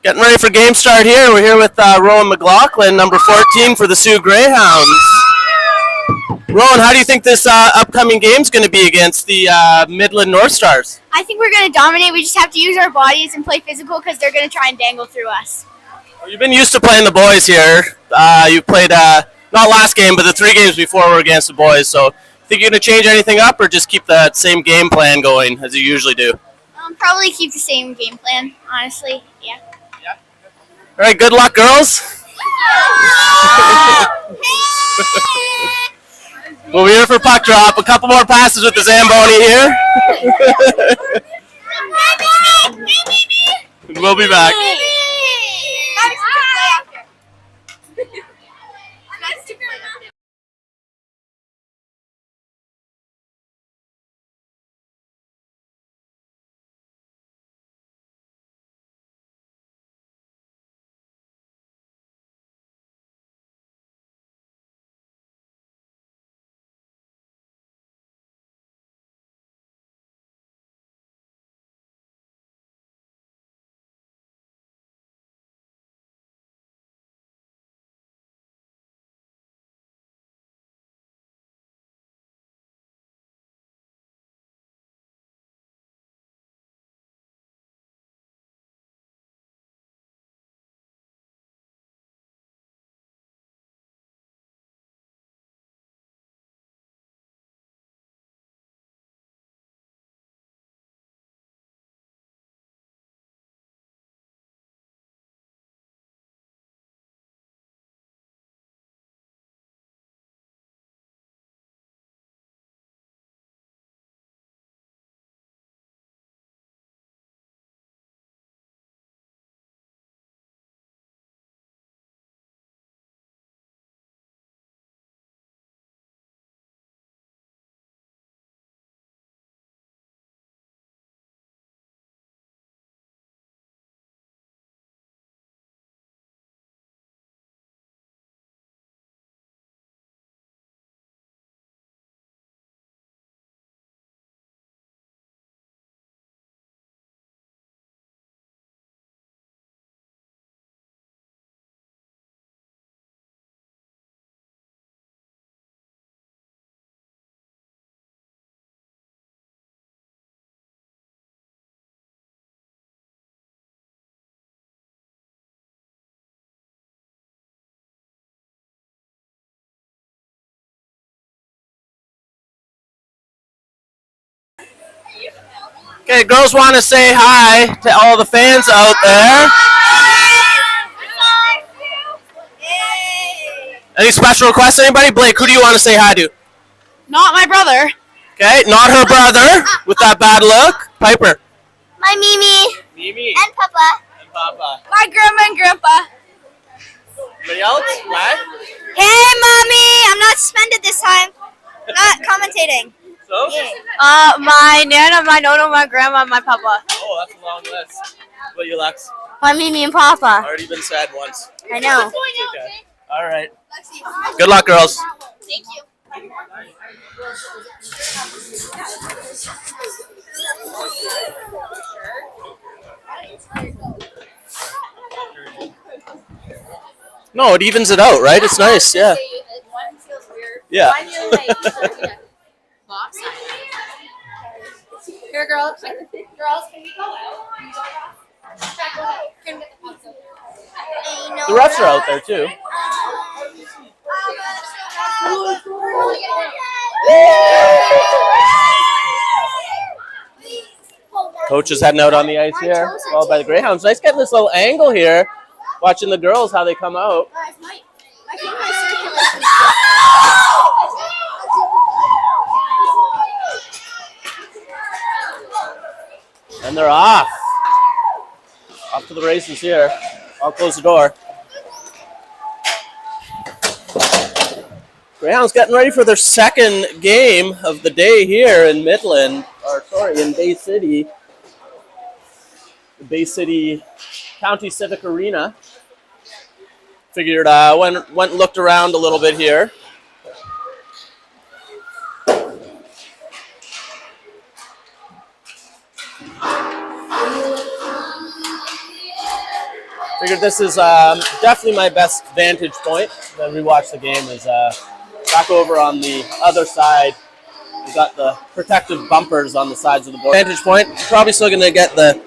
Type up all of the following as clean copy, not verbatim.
Getting ready for game start here. We're here with Rowan McLaughlin, number 14 for the Sioux Greyhounds. Rowan, how do you think this upcoming game is going to be against the Midland North Stars? I think we're going to dominate. We just have to use our bodies and play physical because they're going to try and dangle through us. Well, you've been used to playing the boys here. You played, not last game, but the 3 games before were against the boys. So, think you're going to change anything up or just keep that same game plan going as you usually do? Probably keep the same game plan, honestly. Yeah. All right, good luck, girls. We'll be here for puck drop. A couple more passes with the Zamboni here. We'll be back. Okay, girls want to say hi to all the fans out there. Any special requests, anybody? Blake, who do you want to say hi to? Not my brother. Okay, not her brother with that bad look. Piper. My Mimi. Mimi. And Papa. And Papa. My grandma and grandpa. Anybody else? What? Hey, Mommy. I'm not suspended this time. I'm not commentating. So? My Nana, my Nono, my grandma, and my Papa. Oh, that's a long list. What about you, Lex? My Mimi and Papa. Already been said once. I know. Okay. All right. Good luck, girls. Thank you. No, it evens it out, right? It's nice, yeah. One feels weird. Yeah. One you're like lopsided. Here, girls. Girls, can we go out? Can we get the pucks out? The refs are out there, too. Coach is heading out on the ice here, followed by the Greyhounds. Nice getting this little angle here, watching the girls, how they come out. And they're off. Off to the races here. I'll close the door. Greyhounds getting ready for their second game of the day here in Midland, in Bay City. The Bay City County Civic Arena. Figured went and looked around a little bit here. Figured this is definitely my best vantage point. Then rewatch the game is back over on the other side. We got the protective bumpers on the sides of the board. Vantage point. Probably still going to get the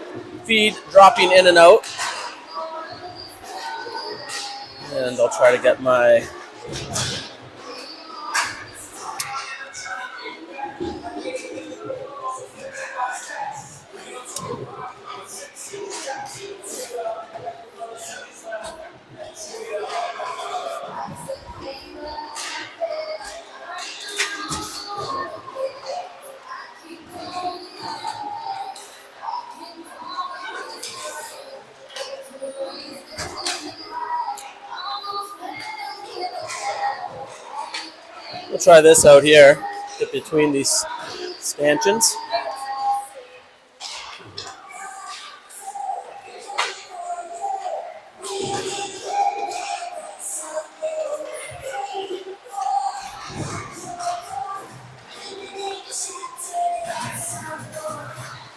feed dropping in and out. And I'll try to get my we'll try this out here. Get between these stanchions.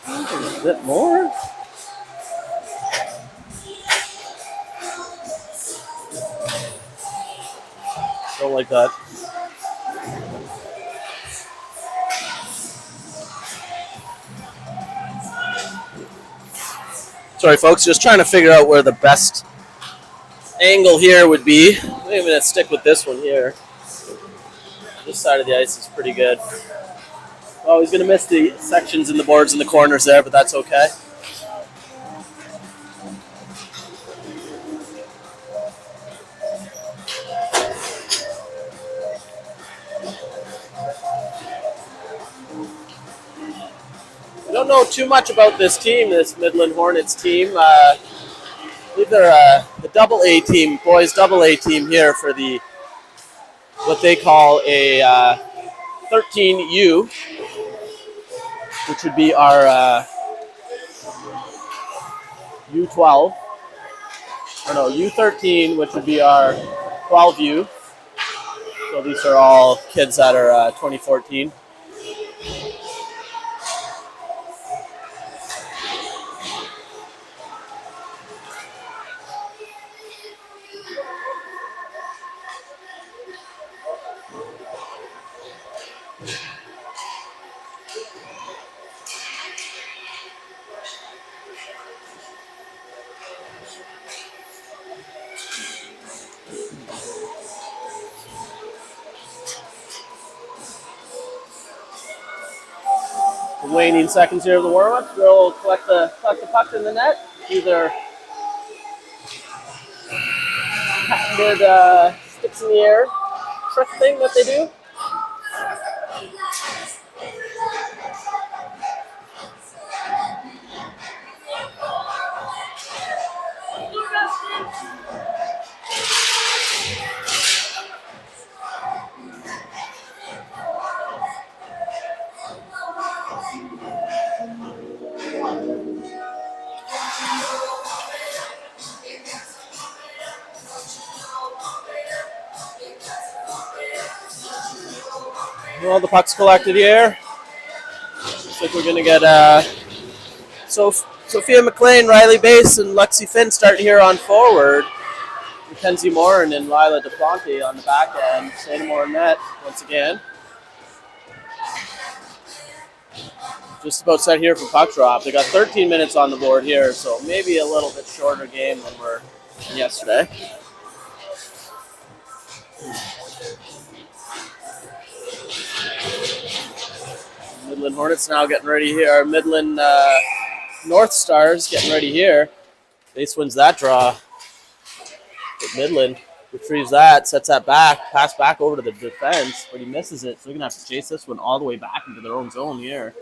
A bit more. Don't like that. Sorry, folks. Just trying to figure out where the best angle here would be. I'm going to stick with this one here. This side of the ice is pretty good. Oh, he's going to miss the sections in the boards in the corners there, but that's okay. I don't know too much about this team, this Midland Hornets team. I believe they're the double A team, boys double A team here for the what they call a 13U, which would be our U12. Or no, U13, which would be our 12U. So these are all kids that are 2014. Waning seconds here of the warm-up. They'll collect the puck in the net. Either patented sticks in the air trick thing that they do. Well, the puck's collected here. Looks like we're going to get Sophia McLean, Riley Bass, and Lexi Finn starting here on forward. Mackenzie Morin and Lila DePlante on the back end. Sanamore net once again. Just about set here for puck drop. They got 13 minutes on the board here, so maybe a little bit shorter game than we're in yesterday. Midland Hornets now getting ready here. Our Midland North Stars getting ready here. Base wins that draw. But Midland retrieves that, sets that back, pass back over to the defense, but he misses it. So they're going to have to chase this one all the way back into their own zone here.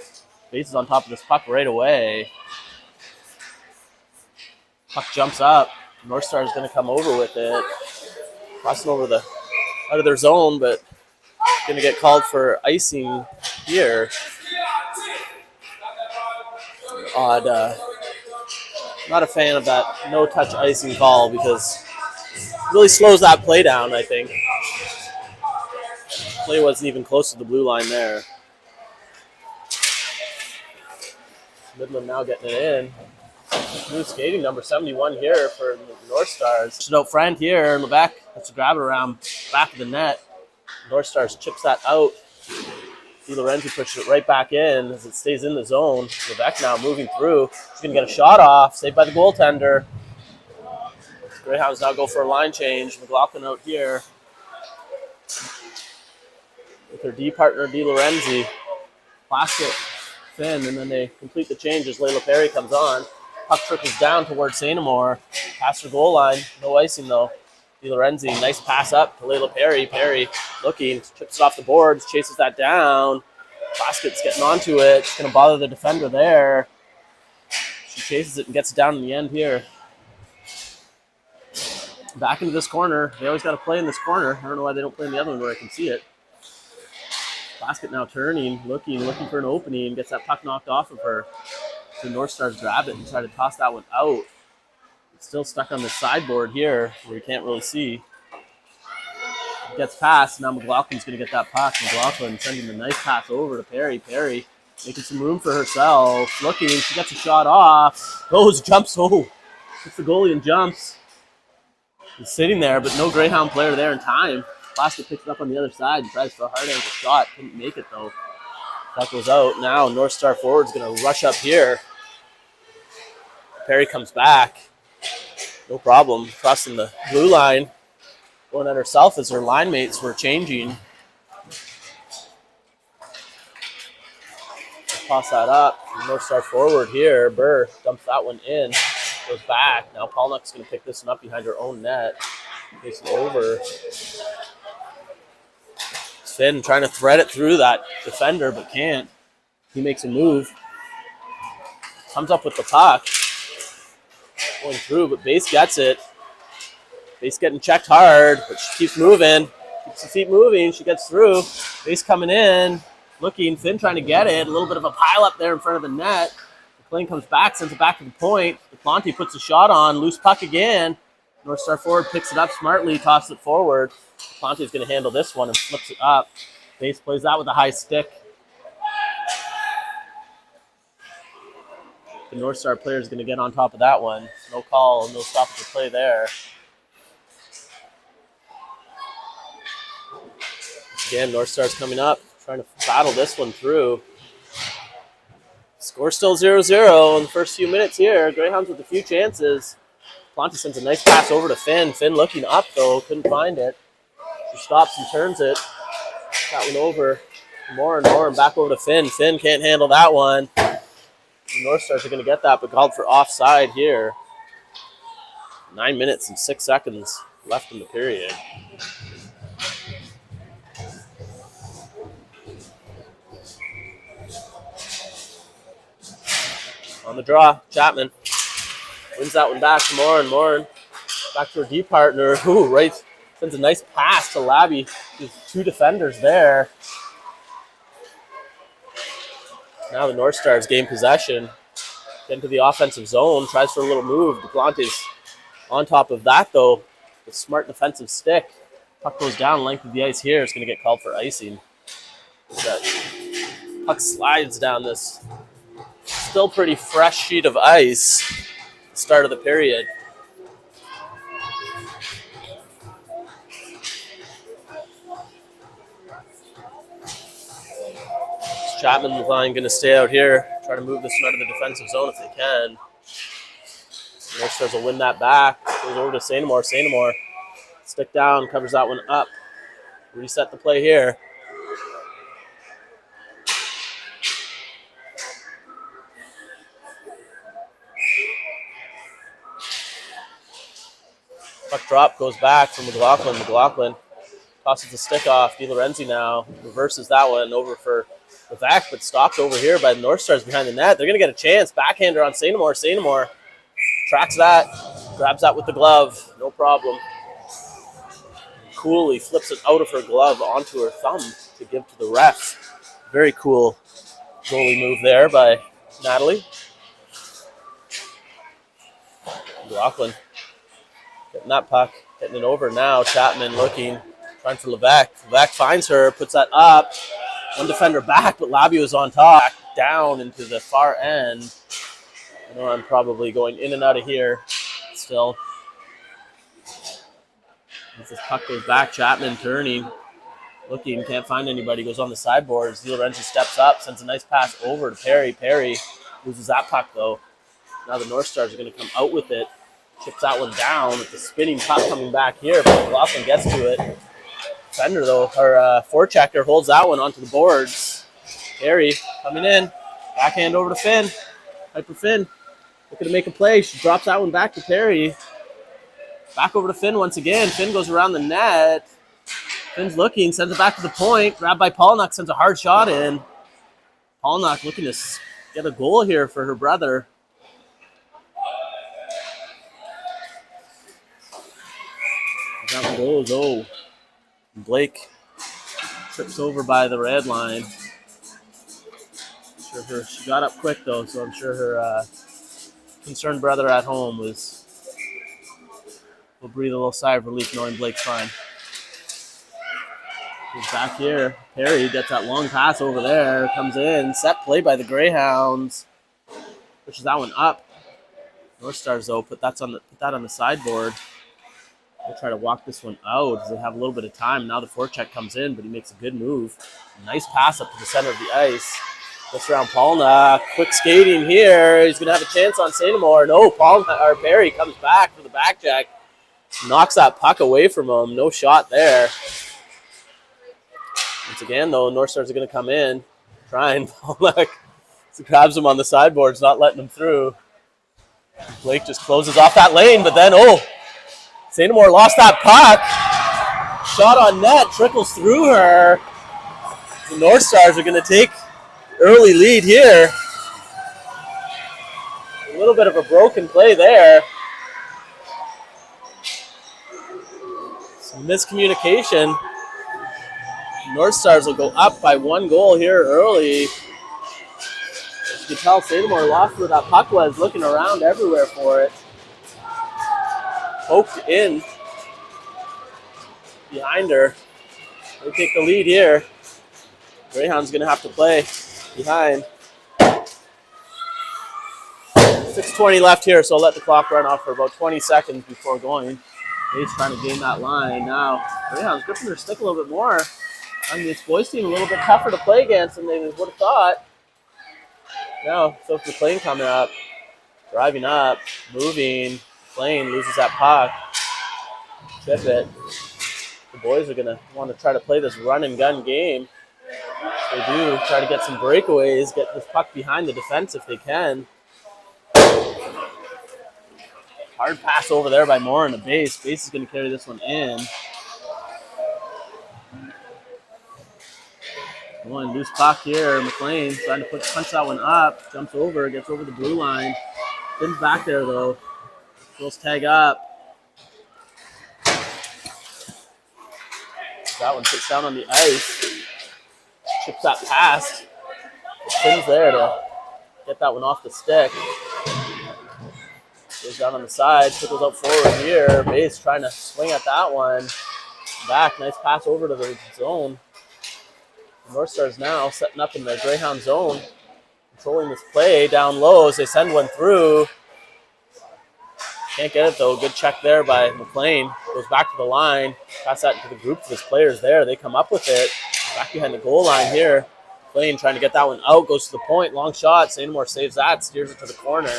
Base is on top of this puck right away. Puck jumps up. North Star is going to come over with it. Crossing over out of their zone, but going to get called for icing here. Odd. Not a fan of that no-touch icing call because it really slows that play down, I think. Play wasn't even close to the blue line there. Midland now getting it in. New skating number 71 here for the North Stars. Just out front here, Levesque has to grab it around back of the net. North Stars chips that out. Di Lorenzi pushes it right back in as it stays in the zone. Levesque now moving through. She's going to get a shot off, saved by the goaltender. Greyhounds now go for a line change. McLaughlin out here with her D partner, Di Lorenzi. Plastic, Finn, and then they complete the change as Layla Perry comes on. Puck trickles down towards St. Amour. Past her goal line. No icing, though. Di Lorenzi, nice pass up to Layla Perry. Perry looking, chips it off the boards, chases that down. Plasket's getting onto it. She's going to bother the defender there. She chases it and gets it down in the end here. Back into this corner. They always got to play in this corner. I don't know why they don't play in the other one where I can see it. Basket now turning, looking for an opening, gets that puck knocked off of her. The North Stars grab it and try to toss that one out. It's still stuck on the sideboard here where you can't really see. It gets past. Now McLaughlin's going to get that puck. McLaughlin sending a nice pass over to Perry. Perry making some room for herself. Looking, she gets a shot off. Goes, jumps, hits the goalie and jumps. He's sitting there, but no Greyhound player there in time. Basket picks it up on the other side and tries for a hard angle shot. Couldn't make it, though. That goes out. Now North Star forward's going to rush up here. Perry comes back. No problem. Crossing the blue line. Going at herself as her line mates were changing. Toss that up. North Star forward here. Burr dumps that one in. Goes back. Now Polnuck's going to pick this one up behind her own net. Takes it over. Finn trying to thread it through that defender, but can't. He makes a move. Comes up with the puck. Going through, but Base gets it. Base getting checked hard, but she keeps moving. Keeps the feet moving. She gets through. Base coming in. Looking. Finn trying to get it. A little bit of a pile up there in front of the net. McLean comes back, sends it back to the point. DePlanty puts a shot on. Loose puck again. North Star forward picks it up smartly, tosses it forward. Ponte's going to handle this one and flips it up. Base plays that with a high stick. The North Star player is going to get on top of that one. No call, no stoppage of play there. Again, North Star's coming up, trying to battle this one through. Score still 0-0 in the first few minutes here. Greyhounds with a few chances. Ponte sends a nice pass over to Finn. Finn looking up, though, couldn't find it. She stops and turns it. That one over more and back over to Finn. Finn can't handle that one. The North Stars are going to get that, but called for offside here. 9 minutes and 6 seconds left in the period. On the draw, Chapman wins that one back to Morin. Back to her D partner. Ooh, right. Sends a nice pass to Labby. There's two defenders there. Now the North Stars gain possession. Get into the offensive zone. Tries for a little move. DePlante's on top of that, though. With smart defensive stick. Puck goes down length of the ice here. It's going to get called for icing. That puck slides down this still pretty fresh sheet of ice. Start of the period. Chapman line going to stay out here, try to move this one out of the defensive zone if they can. North Stars will win that back. Goes over to St. Amour. St. Amour, stick down, covers that one up. Reset the play here. Puck drop goes back for McLaughlin. McLaughlin tosses the stick off. Di Lorenzi now reverses that one over for Levesque, but stopped over here by the North Stars behind the net. They're going to get a chance. Backhander on St. Amour. St. Amour tracks that, grabs that with the glove. No problem. Coolly flips it out of her glove onto her thumb to give to the ref. Very cool goalie move there by Natalie. McLaughlin getting that puck, getting it over now. Chapman looking, trying for Levesque. Levesque finds her, puts that up. One defender back, but Labby was on top. Down into the far end. I know I'm probably going in and out of here still. As this puck goes back, Chapman turning, looking, can't find anybody, goes on the sideboard. Di Lorenzo steps up, sends a nice pass over to Perry. Perry loses that puck though. Now the North Stars are going to come out with it. Chips that one down with the spinning puck coming back here, but McLaughlin gets to it. Defender though, our forechecker holds that one onto the boards. Perry coming in, backhand over to Finn. Piper Finn looking to make a play. She drops that one back to Perry. Back over to Finn once again. Finn goes around the net. Finn's looking, sends it back to the point. Grabbed by Polnock, sends a hard shot in. Polnock looking to get a goal here for her brother. That one goes, oh. Blake trips over by the red line. She got up quick though, so I'm sure her concerned brother at home will breathe a little sigh of relief knowing Blake's fine. He's back here. Perry gets that long pass over there, comes in, set play by the Greyhounds. Pushes that one up. North Stars though, put that on the sideboard. They'll try to walk this one out as they have a little bit of time. Now the forecheck comes in, but he makes a good move. Nice pass up to the center of the ice. Gets around Polnock. Quick skating here. He's going to have a chance on St. Amour. No, Perry comes back for the back check. Knocks that puck away from him. No shot there. Once again, though, North Stars are going to come in. Trying. Polnock grabs him on the sideboards, not letting him through. Blake just closes off that lane, but then, St. Amour lost that puck. Shot on net, trickles through her. The North Stars are going to take early lead here. A little bit of a broken play there. Some miscommunication. North Stars will go up by 1 goal here early. As you can tell, St. Amour lost where that puck was, looking around everywhere for it. Poked in behind her. They take the lead here. Greyhound's going to have to play behind. 6:20 left here, so I'll let the clock run off for about 20 seconds before going. He's trying to gain that line now. Greyhound's gripping their stick a little bit more. I mean, this boys team a little bit tougher to play against than they would have thought. Now, Sophie McLean coming up, driving up, moving. McLean loses that puck. Chip it. The boys are going to want to try to play this run and gun game. They do try to get some breakaways, get this puck behind the defense if they can. Hard pass over there by Moore in the base. Base is going to carry this one in. One loose puck here. McLean trying to punch that one up. Jumps over, gets over the blue line. Finn's back there though. Girls tag up. That one sits down on the ice. Chips that pass. Finn's there to get that one off the stick. Goes down on the side, trickles out forward here. Base trying to swing at that one. Back, nice pass over to the zone. The North Stars now setting up in the Greyhound zone. Controlling this play down low as they send one through. Can't get it though. Good check there by McLean. Goes back to the line. Pass that into the group of his players there. They come up with it. Back behind the goal line here. McLean trying to get that one out. Goes to the point. Long shot. St. Amour saves that. Steers it to the corner.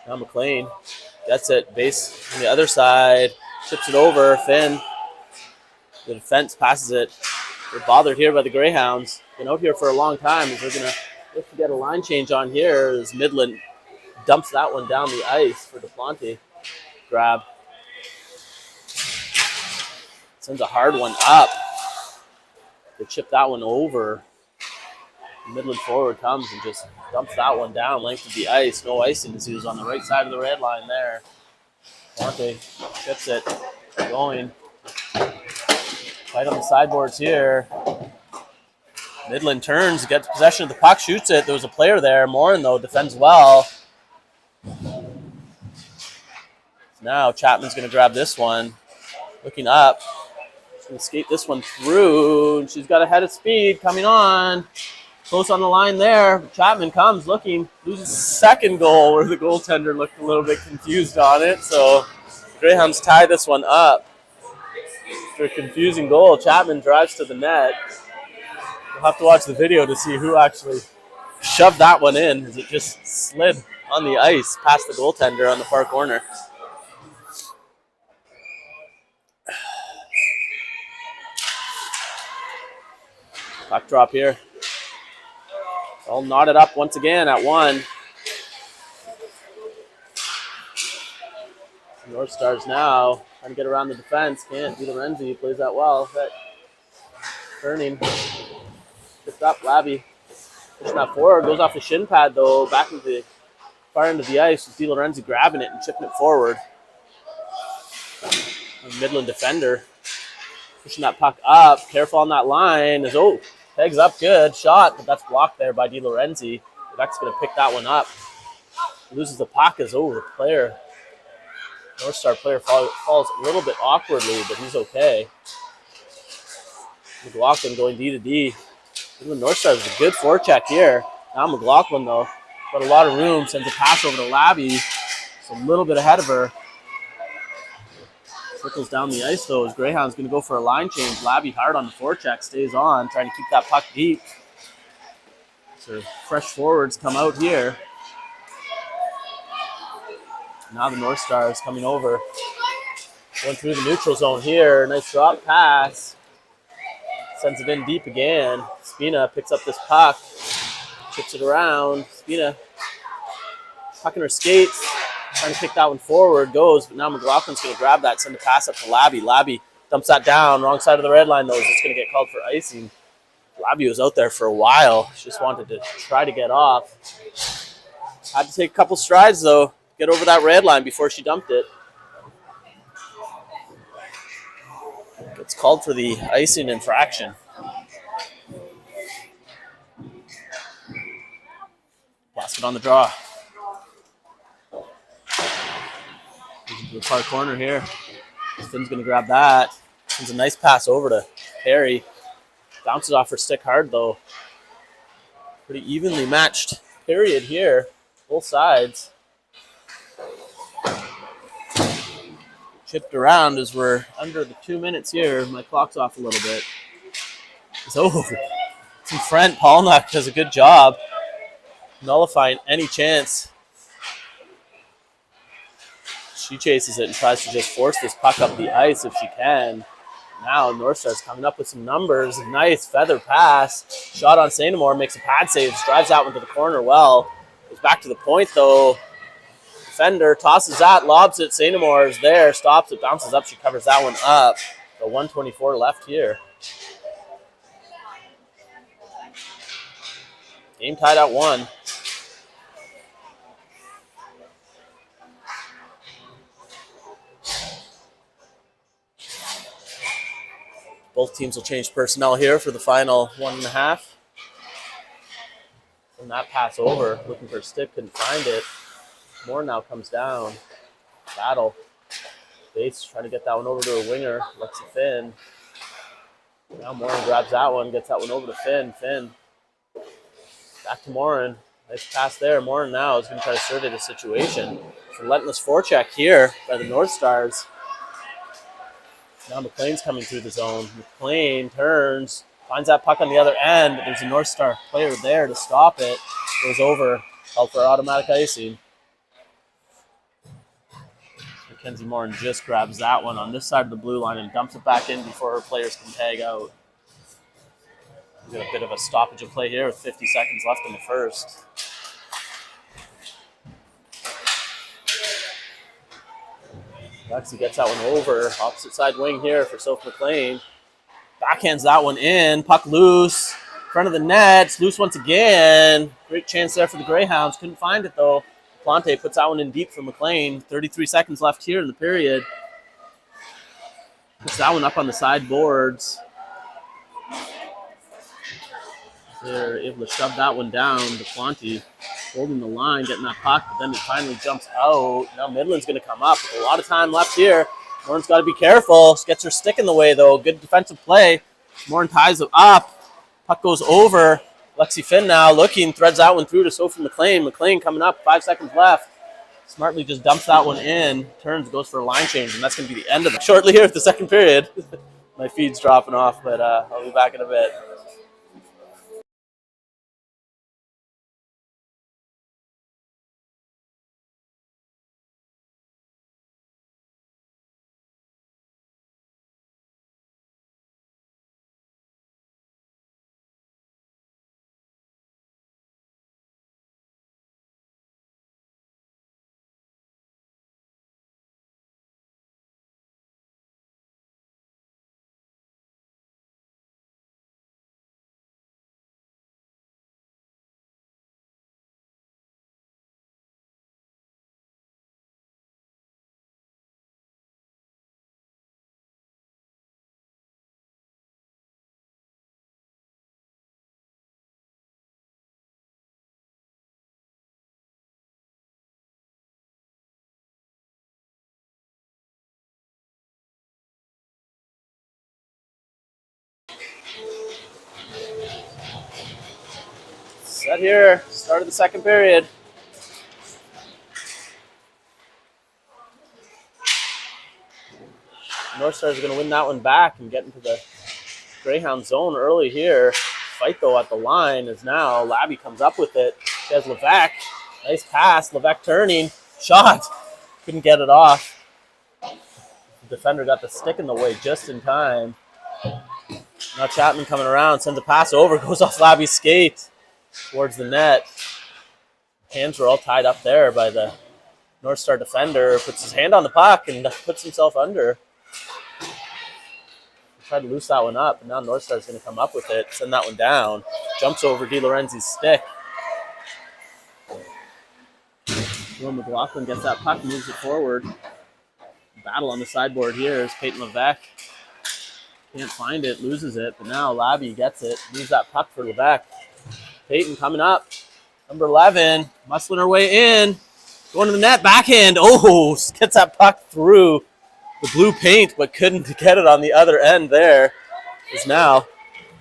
Now McLean gets it. Base on the other side. Chips it over. Finn. The defense passes it. They're bothered here by the Greyhounds. Been out here for a long time. They're going to look to get a line change on here as Midland dumps that one down the ice for DePlante. Grab. Sends a hard one up. They chip that one over. Midland forward comes and just dumps that one down length of the ice. No icing as he was on the right side of the red line there. Ponte gets it going. Right on the sideboards here. Midland turns, gets possession of the puck, shoots it. There was a player there. Morin, though, defends well. Now Chapman's going to grab this one. Looking up. She's going to skate this one through. She's got a head of speed coming on. Close on the line there. Chapman comes looking, loses second goal where the goaltender looked a little bit confused on it. So the Greyhounds tie this one up. After a confusing goal, Chapman drives to the net. We'll have to watch the video to see who actually shoved that one in, as it just slid on the ice past the goaltender on the far corner. Puck drop here. All knotted up once again at 1. North Stars now trying to get around the defense. Can't. DiLorenzi plays that well. But turning. Picked up. Labby pushing that forward. Goes off the shin pad, though. Back into the far end of the ice. DiLorenzi grabbing it and chipping it forward. A Midland defender pushing that puck up. Careful on that line. Pegs up good. Shot, but that's blocked there by DiLorenzi. Quebec's going to pick that one up. Loses the puck as the player. North Star player falls a little bit awkwardly, but he's okay. McLaughlin going D to D. Even North Star is a good forecheck here. Now McLaughlin, though, got a lot of room. Sends a pass over to Labby. It's a little bit ahead of her. Trickles down the ice, though, as Greyhound's going to go for a line change. Labby hard on the forecheck, stays on, trying to keep that puck deep. So fresh forwards come out here. Now the North Stars coming over. Going through the neutral zone here. Nice drop pass. Sends it in deep again. Spina picks up this puck. Chips it around. Spina puck in her skates. Trying to kick that one forward. Goes, but now McLaughlin's going to grab that. Send a pass up to Labby. Labby dumps that down. Wrong side of the red line, though. Is just going to get called for icing. Labby was out there for a while. She just wanted to try to get off. Had to take a couple strides, though. Get over that red line before she dumped it. Gets called for the icing infraction. Basket on the draw. Into the far corner here. Finn's going to grab that. Sends a nice pass over to Perry. Bounces off her stick hard, though. Pretty evenly matched period here. Both sides. Chipped around as we're under the 2 minutes here. My clock's off a little bit. So, it's in front. Polnock does a good job nullifying any chance. She chases it and tries to just force this puck up the ice if she can. Now North Star's coming up with some numbers. Nice feather pass. Shot on St. Amour, makes a pad save, drives that one to the corner well. Goes back to the point, though. Defender tosses that, lobs it. St. Amour is there, stops it, bounces up. She covers that one up. The 1:24 left here. Game tied at 1. Both teams will change personnel here for the final 1.5. From that pass over, looking for a stick, couldn't find it. Moore now comes down. Battle. Bates trying to get that one over to a winger. Lets it Finn. Now Morin grabs that one, gets that one over to Finn. Finn. Back to Morin. Nice pass there. Morin now is going to try to survey the situation. Relentless forecheck here by the North Stars. Now McLean's coming through the zone. McLean turns, finds that puck on the other end, but there's a North Star player there to stop it. Goes over, called for automatic icing. Mackenzie Morin just grabs that one on this side of the blue line and dumps it back in before her players can tag out. We got a bit of a stoppage of play here with 50 seconds left in the first. Lexi gets that one over. Opposite side wing here for Soph McLean. Backhands that one in. Puck loose. Front of the net. It's loose once again. Great chance there for the Greyhounds. Couldn't find it, though. Plante puts that one in deep for McLean. 33 seconds left here in the period. Puts that one up on the sideboards. They're able to shove that one down to Plante. Holding the line, getting that puck, but then it finally jumps out. Now Midland's going to come up with a lot of time left here. Morin's got to be careful. She gets her stick in the way, though. Good defensive play. Morin ties it up. Puck goes over. Lexi Finn now looking, threads that one through to Sophie McLean. McLean coming up, 5 seconds left. Smartly just dumps that one in, turns, goes for a line change, and that's going to be the end of it. Shortly here at the second period. My feed's dropping off, but I'll be back in a bit. Set here, start of the second period. North Stars are going to win that one back and get into the Greyhound zone early here. Fight, though, at the line is now. Labby comes up with it. She has Levesque. Nice pass. Levesque turning. Shot. Couldn't get it off. The defender got the stick in the way just in time. Now Chapman coming around. Sends a pass over. Goes off Labby's skate towards the net. Hands were all tied up there by the North Star defender. Puts his hand on the puck and puts himself under. Tried to loose that one up, and now North Star is going to come up with it, send that one down. Jumps over De Lorenzi's stick. Will McLaughlin gets that puck, moves it forward. Battle on the sideboard here is Peyton Levesque. Can't find it, loses it, but now Labby gets it, moves that puck for Levesque. Peyton coming up, number 11, muscling her way in, going to the net, backhand. Oh, gets that puck through the blue paint, but couldn't get it on the other end there. Is now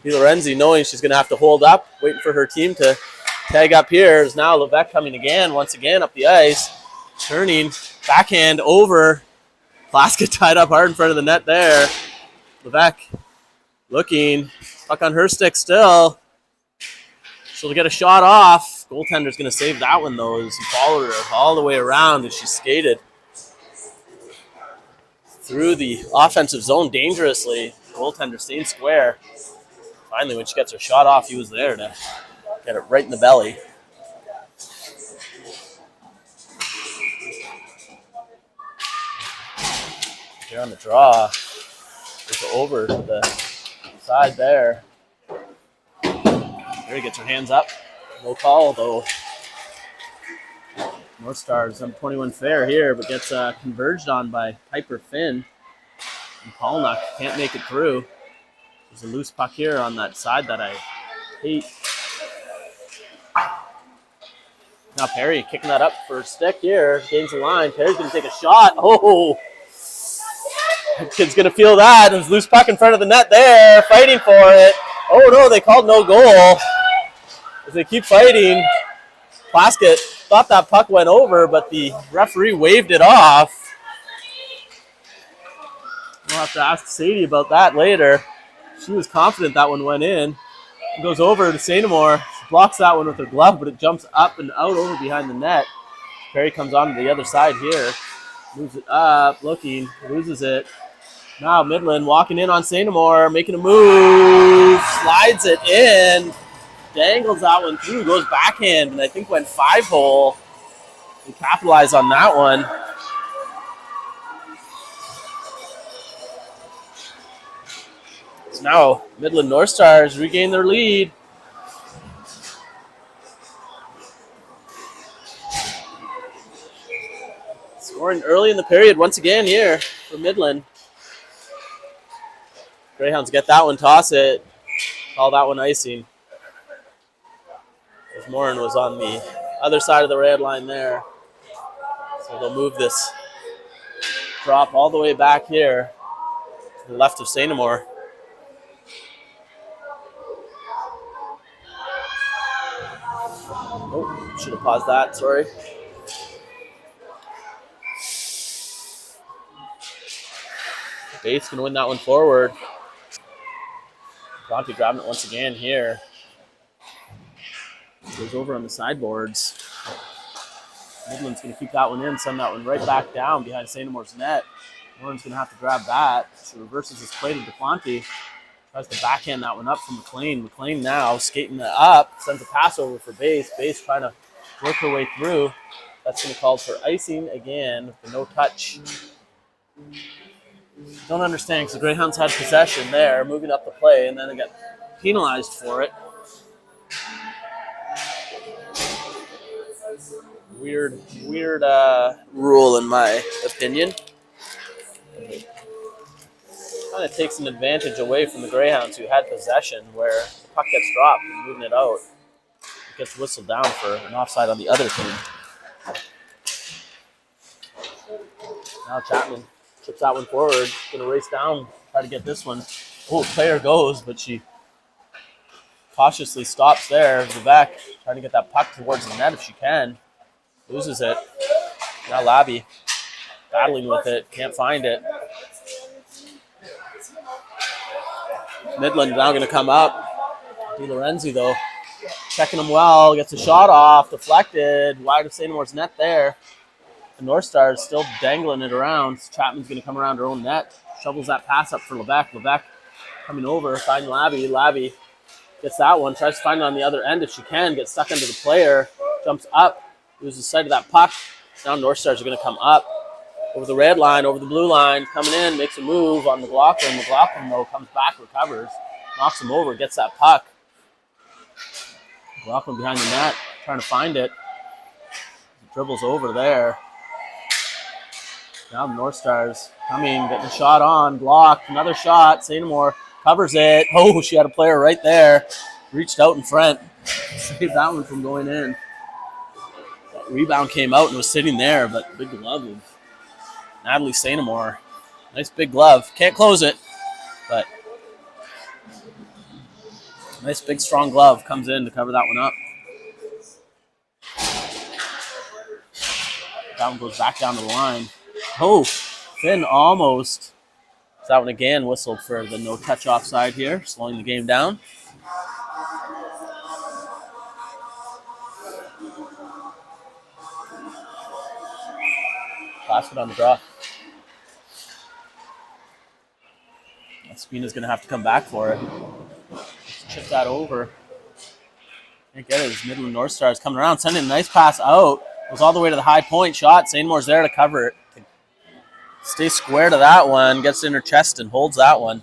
De Lorenzi, knowing she's going to have to hold up, waiting for her team to tag up here. Is now Levesque coming again, once again up the ice. Turning, backhand over. Plaska tied up hard in front of the net there. Levesque looking, puck on her stick still. She'll get a shot off. Goaltender's going to save that one, though, as he followed her all the way around as she skated through the offensive zone dangerously. Goaltender staying square. Finally, when she gets her shot off, he was there to get it right in the belly. Here on the draw. Goes over to the side there. There he gets her hands up. No call, though. North Stars on 21 fair here, but gets converged on by Piper Finn. And Polnuck can't make it through. There's a loose puck here on that side that I hate. Now Perry kicking that up for a stick here. Gains the line. Perry's going to take a shot. Oh! Kid's going to feel that. There's a loose puck in front of the net there. Fighting for it. Oh, no, they called no goal. As they keep fighting, Plaskett thought that puck went over, but the referee waved it off. We'll have to ask Sadie about that later. She was confident that one went in. It goes over to Sainamore. She blocks that one with her glove, but it jumps up and out over behind the net. Perry comes on to the other side here. Moves it up, looking, loses it. Now Midland walking in on Sainamore, making a move, slides it in. Dangles that one through, goes backhand, and I think went 5-hole. They capitalize on that one. So now Midland North Stars regain their lead. Scoring early in the period once again here for Midland. Greyhounds get that one, toss it, call that one icing. Morin was on the other side of the red line there. So they'll move this drop all the way back here to the left of Sainamore. Should have paused that, sorry. Bates can win that one forward. Bronte grabbing it once again here. Goes over on the sideboards. Midland's going to keep that one in, send that one right back down behind St. Amour's net. Warren's going to have to grab that. She reverses his play to DePlanty. Tries to backhand that one up from McLean. McLean now skating it up, sends a pass over for Base. Base trying to work her way through. That's going to call for icing again with the no touch. Don't understand because the Greyhounds had possession there, moving up the play, and then they got penalized for it. Weird rule in my opinion. Kind of takes an advantage away from the Greyhounds who had possession where the puck gets dropped and moving it out. It gets whistled down for an offside on the other team. Now Chapman chips that one forward. Going to race down, try to get this one. Oh, player goes, but she cautiously stops there. Vivek trying to get that puck towards the net if she can. Loses it. Now Labby battling with it. Can't find it. Midland now going to come up. Di Lorenzi, though, checking him well. Gets a shot off. Deflected. Wide of St. Amour's net there. The North Stars still dangling it around. Chapman's going to come around her own net. Shovels that pass up for Lebec. Lebec coming over. Find Labby. Labby gets that one. Tries to find it on the other end if she can. Gets stuck under the player. Jumps up. Loses sight of that puck. Now North Stars are going to come up. Over the red line, over the blue line, coming in, makes a move on McLaughlin. McLaughlin, though, comes back, recovers, knocks him over, gets that puck. McLaughlin behind the net, trying to find it. Dribbles over there. Now the North Stars coming, getting a shot on, blocked, another shot. St. Amour covers it. Oh, she had a player right there. Reached out in front. Saved that one from going in. That rebound came out and was sitting there, but big glove of Natalie St. Amour. Nice big glove. Can't close it, but nice big strong glove comes in to cover that one up. That one goes back down to the line. Oh, Finn almost. That one again whistled for the no touch offside here, slowing the game down. Basket on the draw. Spina's going to have to come back for it. Chip that over. Can't get it as Midland North Stars coming around, sending a nice pass out. Goes all the way to the high point shot. St. Amour's there to cover it. Stay square to that one. Gets in her chest and holds that one.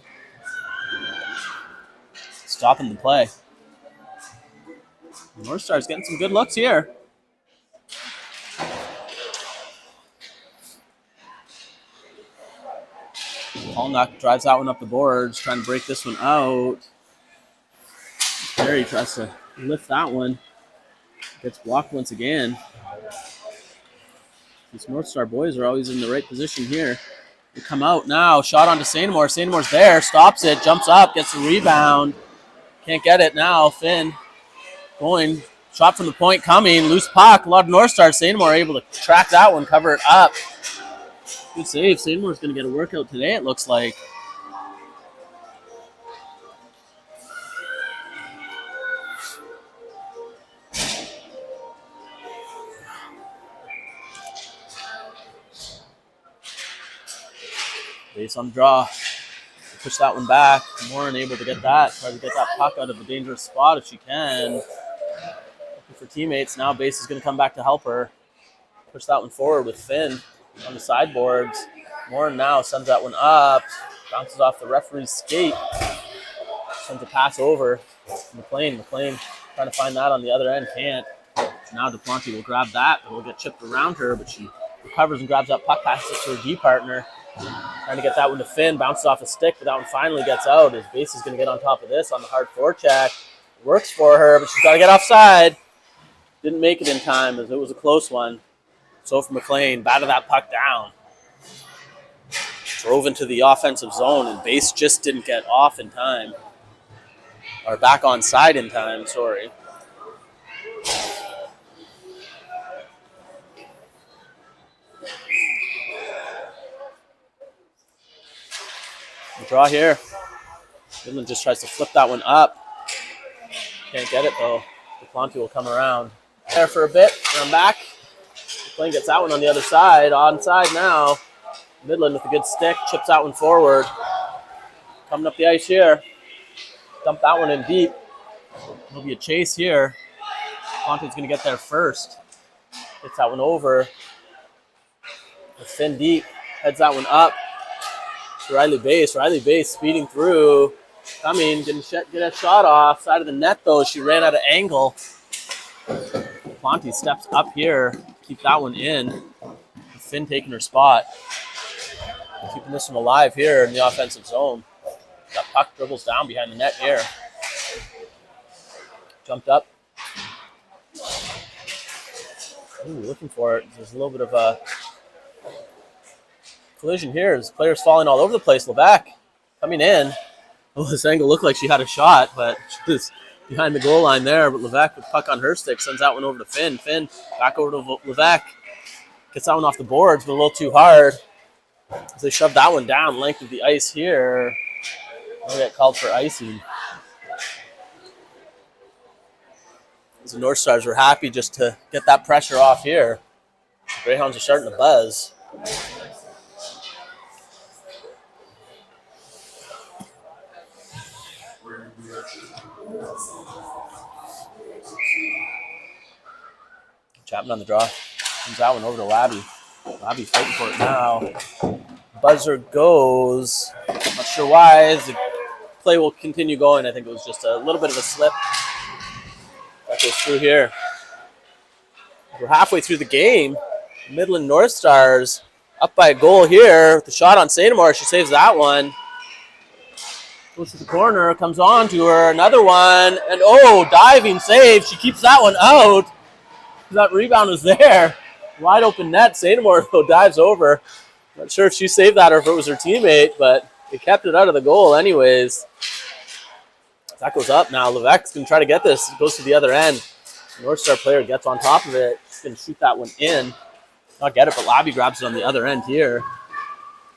Stopping the play. North Stars getting some good looks here. Polnock drives that one up the boards, trying to break this one out. Perry tries to lift that one. Gets blocked once again. These North Star boys are always in the right position here. They come out now. Shot onto St. Amour. St. Amour's there. Stops it. Jumps up. Gets the rebound. Can't get it now. Finn going. Shot from the point coming. Loose puck. A lot of North Stars. St. Amour able to track that one. Cover it up. Good save. St. Amour's going to get a workout today, it looks like. Base on the draw. Push that one back. Moore able to get that. Try to get that puck out of a dangerous spot if she can. Looking for teammates. Now Base is going to come back to help her. Push that one forward with Finn on the sideboards. Moore now sends that one up. Bounces off the referee's skate. Sends a pass over. McLean trying to find that on the other end. Can't. Now DePlanty will grab that, but will get chipped around her, but she recovers and grabs that puck, passes it to her D partner. Trying to get that one to Finn, bounces off a stick, but that one finally gets out. His base is going to get on top of this on the hard forecheck. Works for her, but she's got to get offside. Didn't make it in time as it was a close one. So for McLean, batted that puck down. Drove into the offensive zone, and base just didn't get off in time. Or back on side in time, sorry. Draw here. Midland just tries to flip that one up. Can't get it though. Duplanty will come around. There for a bit, run back. McLean gets that one on the other side. Onside now. Midland with a good stick, chips that one forward. Coming up the ice here. Dump that one in deep. There'll be a chase here. Duplanty's going to get there first. Gets that one over. It's thin deep. Heads that one up. To Riley Bass. Riley Bass speeding through. Coming, get a shot off. Side of the net though. She ran out of angle. Duplanty steps up here. Keep that one in. Finn taking her spot. Keeping this one alive here in the offensive zone. That puck dribbles down behind the net here. Jumped up. Ooh, looking for it. There's a little bit of a collision here. There's players falling all over the place. Levac coming in. Oh, this angle looked like she had a shot, but she was behind the goal line there. But Levac with puck on her stick sends that one over to Finn. Finn back over to Levac. Gets that one off the boards, but a little too hard. As they shove that one down length of the ice here. They'll get called for icing. As the North Stars were happy just to get that pressure off here. The Greyhounds are starting to buzz. Chapman on the draw. Comes that one over to Labby. Labby fighting for it now. Buzzer goes. Not sure why. The play will continue going. I think it was just a little bit of a slip. That goes through here. We're halfway through the game. Midland North Stars up by a goal here. With the shot on Sainamore. She saves that one. Goes to the corner. Comes on to her. Another one. And oh, diving save. She keeps that one out. That rebound was there. Wide open net. Sainamore though dives over. Not sure if she saved that or if it was her teammate, but they kept it out of the goal anyways. That goes up now. Levesque's going to try to get this. It goes to the other end. The North Star player gets on top of it. He's going to shoot that one in. Not get it, but Labby grabs it on the other end here.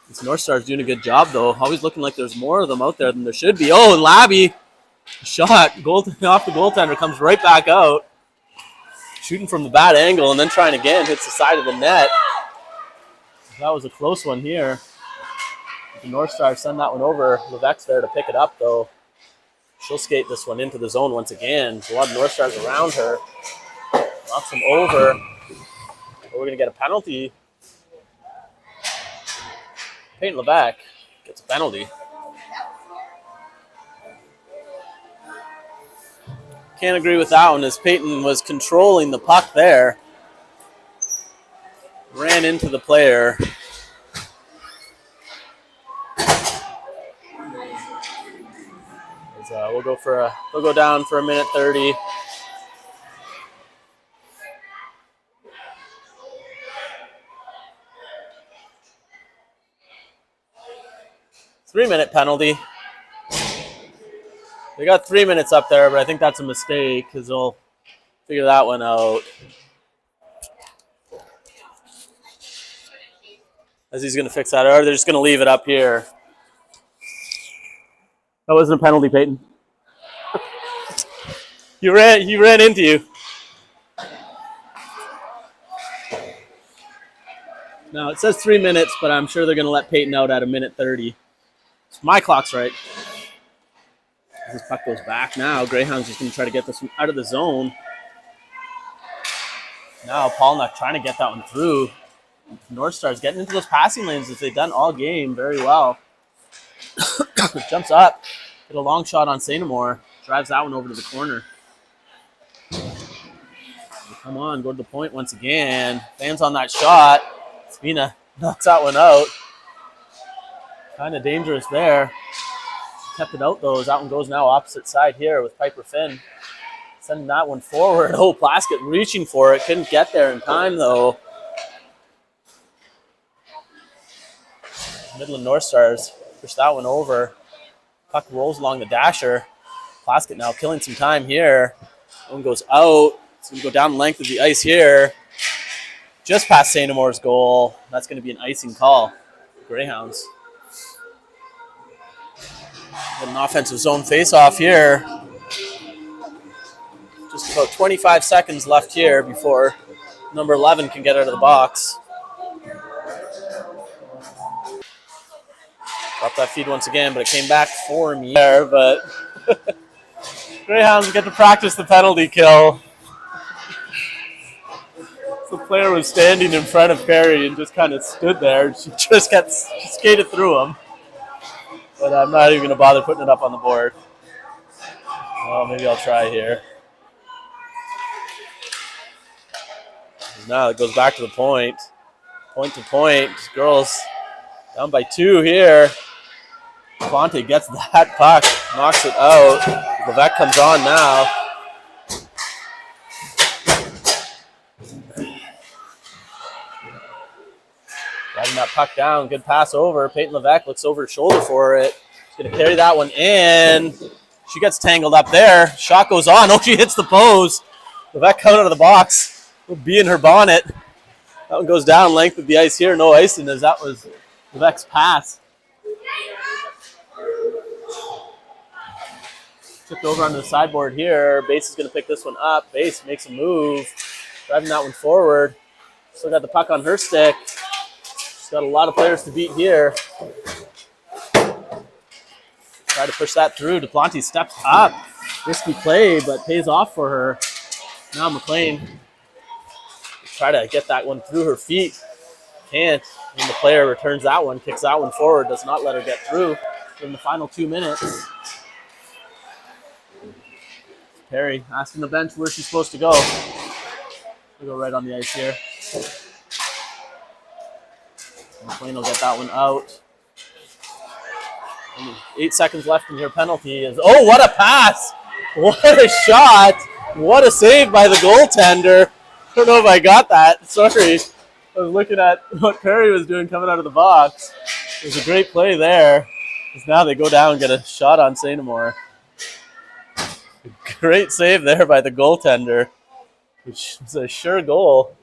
This North Star's doing a good job though. Always looking like there's more of them out there than there should be. Oh, and Labby, shot goal off the goaltender, comes right back out. Shooting from the bad angle and then trying again, hits the side of the net. That was a close one here. The North Stars send that one over. Levesque's there to pick it up though. She'll skate this one into the zone once again. There's a lot of North Stars around her. Knocks them over. But we're going to get a penalty. Peyton Levac gets a penalty. Can't agree with that one as Peyton was controlling the puck there. Ran into the player. We'll go down for a minute 30. Three-minute penalty. They got 3 minutes up there, but I think that's a mistake because they'll figure that one out. As he's going to fix that, or they're just going to leave it up here. That wasn't a penalty, Peyton. He ran into you. Now, it says 3 minutes, but I'm sure they're going to let Peyton out at a minute 30. So my clock's right. This puck goes back now. Greyhounds just going to try to get this one out of the zone. Now, Paulnuck trying to get that one through. North Stars getting into those passing lanes as they've done all game very well. Jumps up. Hit a long shot on Sainamore. Drives that one over to the corner. Come on, go to the point once again. Fans on that shot. Spina knocks that one out. Kind of dangerous there. Kept it out though, as that one goes now opposite side here with Piper Finn. Sending that one forward. Oh, Plaskett reaching for it. Couldn't get there in time though. Midland North Stars push that one over. Puck rolls along the dasher. Plaskett now killing some time here. One goes out. It's going to go down the length of the ice here. Just past Sainamore's goal. That's going to be an icing call. Greyhounds. An offensive zone face-off here. Just about 25 seconds left here before number 11 can get out of the box. Dropped that feed once again, but it came back for me there. But Greyhounds get to practice the penalty kill. The player was standing in front of Perry and just kind of stood there. She just skated through him. But I'm not even going to bother putting it up on the board. Well, maybe I'll try here. Now it goes back to the point. Point to point. Girls down by 2 here. Fonte gets that puck, knocks it out. Levesque comes on now. Driving that puck down. Good pass over. Peyton Levesque looks over her shoulder for it. She's going to carry that one in. She gets tangled up there. Shot goes on. Oh, she hits the post. Levesque coming out of the box. Will be in her bonnet. That one goes down length of the ice here. No icing as that was Levesque's pass. Tipped over onto the sideboard here. Bass is going to pick this one up. Bass makes a move. Driving that one forward. Still got the puck on her stick. She's got a lot of players to beat here. Try to push that through. Duplantis steps up. Risky play, but pays off for her. Now McLean try to get that one through her feet. Can't. And the player returns that one, kicks that one forward, does not let her get through in the final 2 minutes. Perry asking the bench where she's supposed to go. We'll go right on the ice here. McLean will get that one out. Only 8 seconds left in her penalty. Oh, what a pass! What a shot! What a save by the goaltender. I don't know if I got that. Sorry. I was looking at what Perry was doing coming out of the box. It was a great play there. Because now they go down and get a shot on St. Amour. Great save there by the goaltender, which was a sure goal.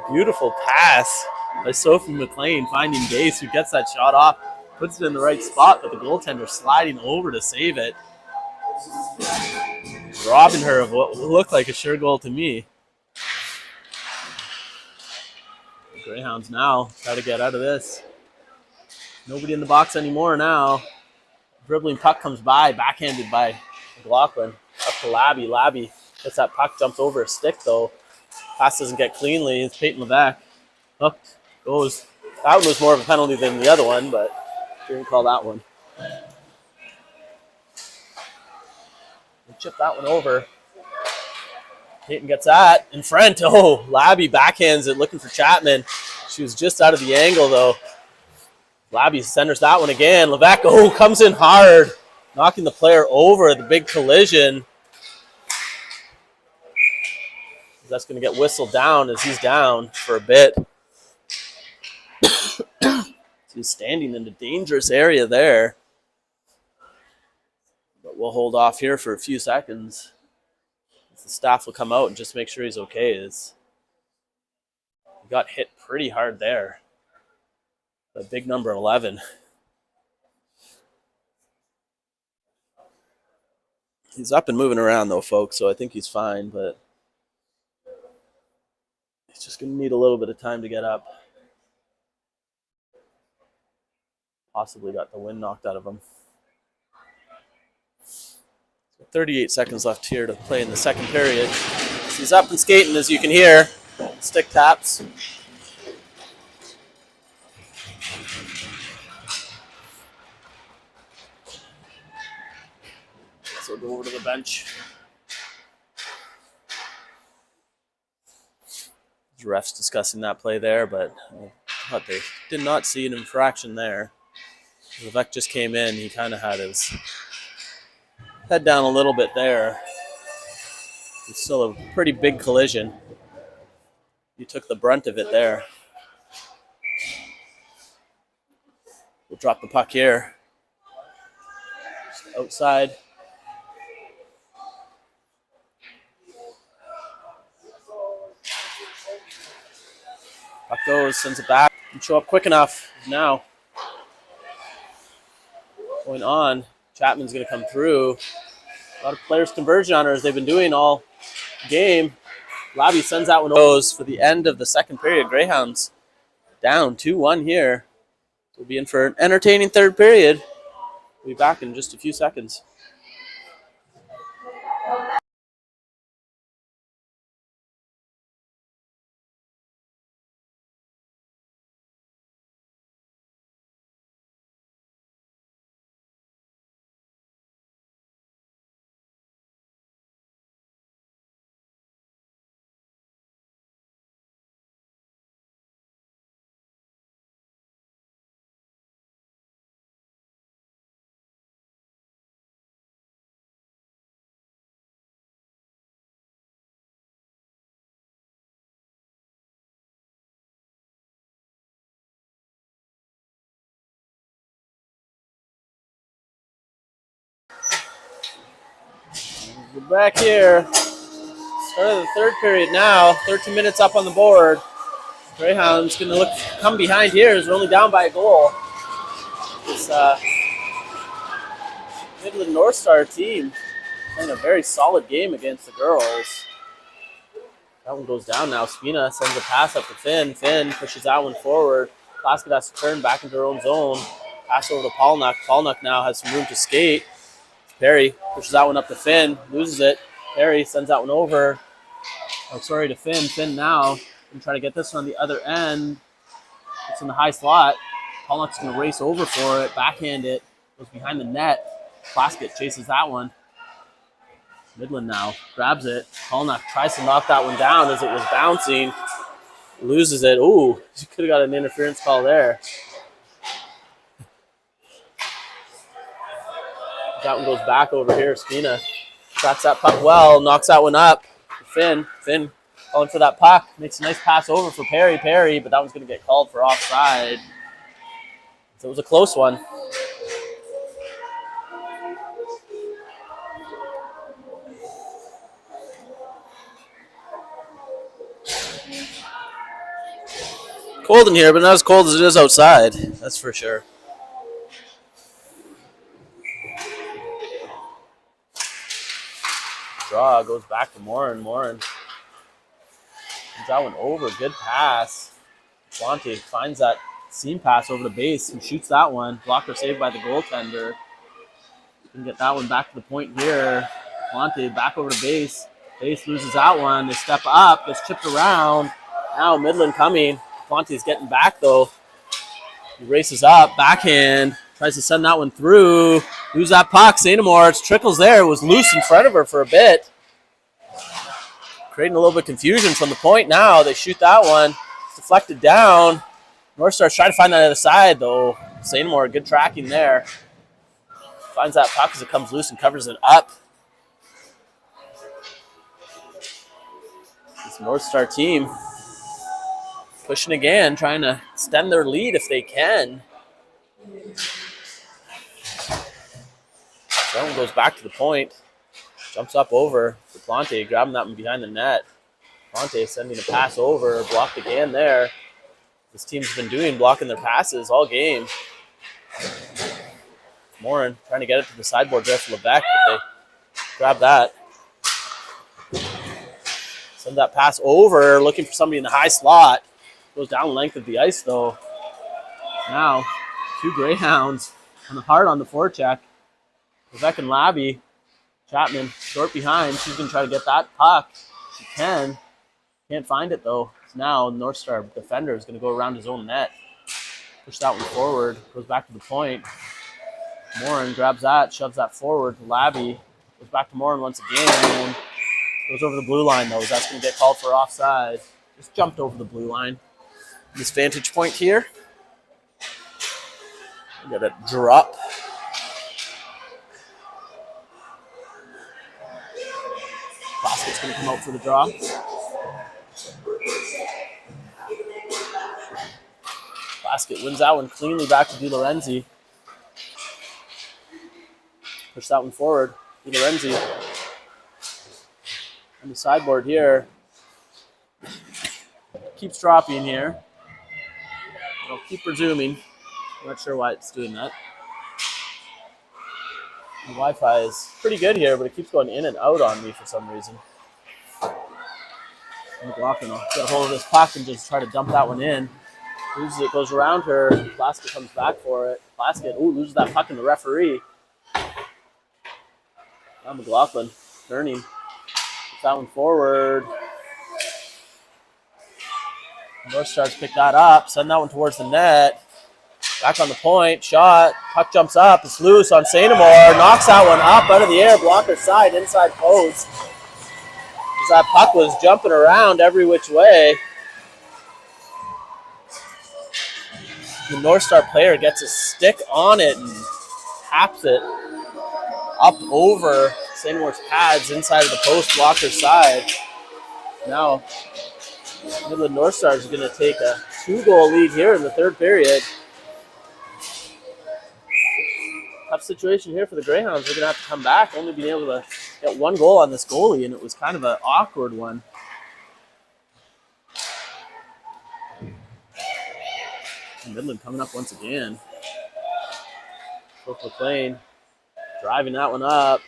Beautiful pass by Sophie McLean, finding Bass, who gets that shot off, puts it in the right spot, but the goaltender sliding over to save it. Robbing her of what looked like a sure goal to me. The Greyhounds now try to get out of this. Nobody in the box anymore now. Dribbling puck comes by, backhanded by McLaughlin. Up to Labby. Labby gets that puck, jumps over a stick though. Pass doesn't get cleanly. It's Peyton Levesque. Hooked. Goes. That one was more of a penalty than the other one, but didn't call that one. They chip that one over. Peyton gets that in front. Oh, Labby backhands it, looking for Chapman. She was just out of the angle though. Labby centers that one again. Levesque, oh, comes in hard, knocking the player over. The big collision. That's going to get whistled down as he's down for a bit. He's standing in a dangerous area there. But we'll hold off here for a few seconds. The staff will come out and just make sure he's okay. He got hit pretty hard there. The big number 11. He's up and moving around though, folks, so I think he's fine, but he's just going to need a little bit of time to get up. Possibly got the wind knocked out of him. 38 seconds left here to play in the second period. He's up and skating, as you can hear. Stick taps. So we'll go over to the bench. The refs discussing that play there, but they did not see an infraction there. Levesque just came in. He kind of had his head down a little bit there. It's still a pretty big collision. He took the brunt of it there. We'll drop the puck here. Just outside. Puck goes, sends it back. Didn't show up quick enough now. Going on. Chapman's going to come through. A lot of players conversion on her as they've been doing all game. Labby sends that one goes for the end of the second period. Greyhounds down 2-1 here. We'll be in for an entertaining third period. We'll be back in just a few seconds. We're back here. Start of the third period now. 13 minutes up on the board. Greyhounds going to come behind here as we're only down by a goal. This Midland North Star team playing a very solid game against the girls. That one goes down now. Spina sends a pass up to Finn. Finn pushes that one forward. Plaskett has to turn back into her own zone. Pass over to Polnuck. Polnuck now has some room to skate. Perry pushes that one up to Finn. Loses it. Perry sends that one over. Oh, sorry, to Finn. Finn now going to try to get this one on the other end. It's in the high slot. Polnuck's going to race over for it. Backhand it. Goes behind the net. Plaskett chases that one. Midland now grabs it. Polnuck tries to knock that one down as it was bouncing. Loses it. Ooh, she could have got an interference call there. That one goes back over here. Spina tracks that puck well, knocks that one up. Finn calling for that puck. Makes a nice pass over for Perry, but that one's going to get called for offside. So it was a close one. Cold in here, but not as cold as it is outside. That's for sure. Draw goes back to Morin. Morin sends that one over. Good pass. Flante finds that seam pass over the base and shoots that one. Blocker saved by the goaltender. Can get that one back to the point here. Flante back over the base. Base loses that one. They step up. Gets chipped around. Now Midland coming. Flante's getting back though. He races up. Backhand. Tries to send that one through. Lose that puck. Sainamore. It's trickles there. It was loose in front of her for a bit. Creating a little bit of confusion from the point now. They shoot that one. It's deflected down. North Star's trying to find that other side though. Sainamore, good tracking there. Finds that puck as it comes loose and covers it up. This North Star team pushing again, trying to extend their lead if they can. That one goes back to the point. Jumps up over to Plante, grabbing that one behind the net. Plante sending a pass over, blocked again there. This team's been blocking their passes all game. Morin trying to get it to the sideboard there for Lebec, but they grab that. Send that pass over, looking for somebody in the high slot. Goes down the length of the ice though. Now, two Greyhounds on the hard on the forecheck. Lebec and Labby. Chapman short behind. She's going to try to get that puck. She can. Can't find it though. So now North Star defender is going to go around his own net. Push that one forward. Goes back to the point. Morin grabs that, shoves that forward to Labby. Goes back to Morin once again. Goes over the blue line though. That's going to get called for offside. Just jumped over the blue line. This vantage point here. We got a drop. Baskett's going to come out for the draw. Baskett wins that one cleanly back to Di Lorenzi. Push that one forward. Di Lorenzi on the sideboard here. Keeps dropping here. It'll keep resuming. I'm not sure why it's doing that. The Wi-Fi is pretty good here, but it keeps going in and out on me for some reason. McLaughlin will get a hold of this puck and just try to dump that one in. Loses it, goes around her. Plaskett comes back for it. Plaskett, loses that puck in the referee. Now McLaughlin turning. Puts that one forward. North Stars pick that up, send that one towards the net. Back on the point, shot. Puck jumps up, it's loose on St. Amour. Knocks that one up out of the air, blocker side, inside post. As that puck was jumping around every which way. The North Star player gets a stick on it and taps it up over St. Amour's pads inside of the post, blocker side. Now, Midland North Stars is going to take a 2-goal lead here in the third period. Tough situation here for the Greyhounds. They're going to have to come back, only being able to get 1 goal on this goalie, and it was kind of an awkward one. Midland coming up once again. McLean driving that one up,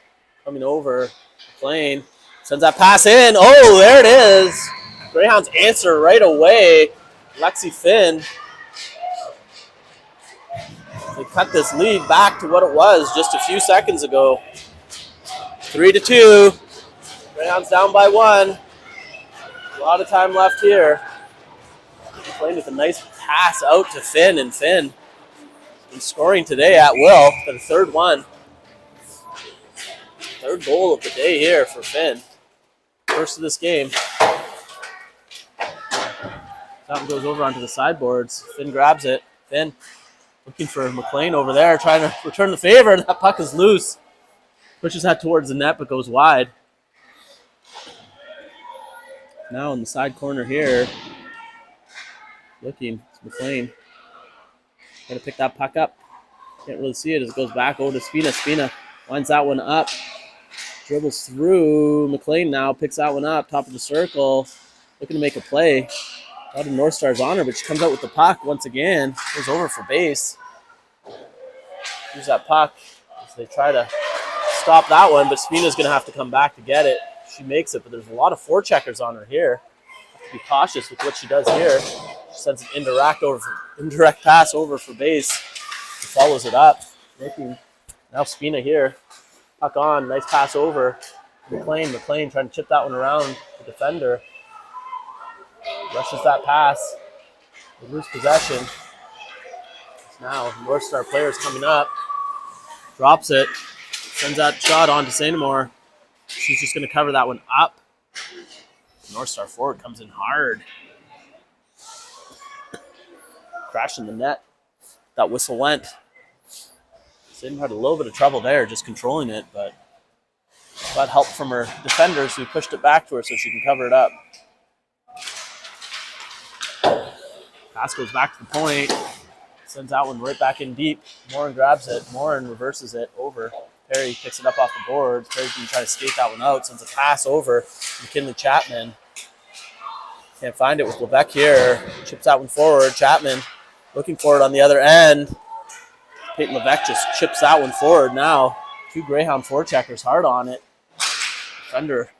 coming over. McLean sends that pass in. Oh, there it is. Greyhounds answer right away. Lexi Finn. They cut this lead back to what it was just a few seconds ago. 3-2. Greyhounds down by 1. A lot of time left here. Playing with a nice pass out to Finn, and Finn been scoring today at will for the third one. Third goal of the day here for Finn. First of this game. That one goes over onto the sideboards. Finn grabs it. Finn looking for McLean over there, trying to return the favor. That puck is loose. Pushes that towards the net, but goes wide. Now in the side corner here, looking, it's McLean. Got to pick that puck up. Can't really see it as it goes back over to Spina. Spina winds that one up. Dribbles through. McLean now picks that one up, top of the circle. Looking to make a play. A lot of North Stars on her, but she comes out with the puck once again. Goes over for base. Use that puck as they try to stop that one, but Spina's going to have to come back to get it. She makes it, but there's a lot of forecheckers on her here. Have to be cautious with what she does here. She sends an indirect pass over for base. She follows it up. Now Spina here. Puck on, nice pass over. McLean trying to chip that one around the defender. Rushes that pass. They lose possession. Now North Star players coming up. Drops it. Sends that shot on to St. Amour. She's just going to cover that one up. North Star forward comes in hard. Crashing the net. That whistle went. St. Amour had a little bit of trouble there just controlling it, but got help from her defenders who pushed it back to her so she can cover it up. Pass goes back to the point. Sends that one right back in deep. Morin grabs it. Morin reverses it over. Perry picks it up off the boards. Perry's going to try to skate that one out. Sends a pass over. McKinley Chapman. Can't find it with Lebec here. Chips that one forward. Chapman looking for it on the other end. Peyton Lebec just chips that one forward now. 2 Greyhound forecheckers hard on it. Defender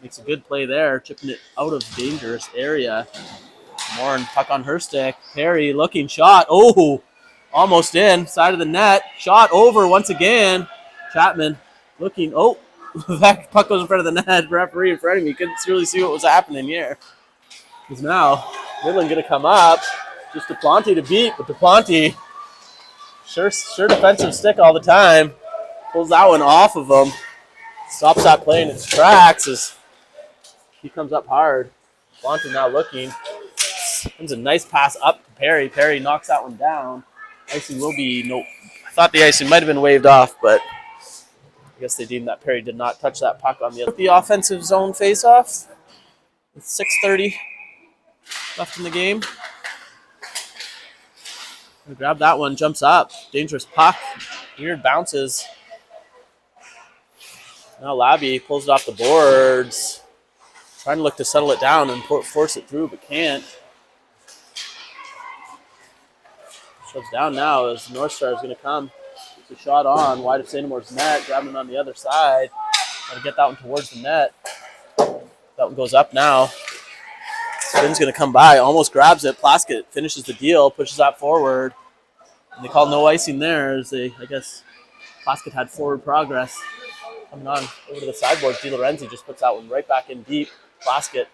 makes a good play there, chipping it out of dangerous area. Morin, puck on her stick. Perry looking, shot. Oh, almost in. Side of the net. Shot over once again. Chapman looking. Oh, that puck goes in front of the net. Referee in front of me. Couldn't really see what was happening here. Because now Midland going to come up. Just Duplanty to beat, but Duplanty, sure defensive stick all the time. Pulls that one off of him. Stops that play in its tracks as he comes up hard. Duplanty now looking. Sends a nice pass up to Perry. Perry knocks that one down. Icing will be no. I thought the icing might have been waved off, but I guess they deemed that Perry did not touch that puck on the offensive zone face-off. With 6:30 left in the game. Grab that one, jumps up. Dangerous puck. Weird bounces. Now Labby pulls it off the boards. Trying to look to settle it down and force it through, but can't. Shoves down now as North Star is going to come. The shot on, wide of St. Amour's net, grabbing it on the other side. Got to get that one towards the net. That one goes up now. Finn's going to come by, almost grabs it. Plaskett finishes the deal, pushes that forward. And they call no icing there as I guess Plaskett had forward progress. Coming on over to the sideboard, Di Lorenzi just puts that one right back in deep. Plaskett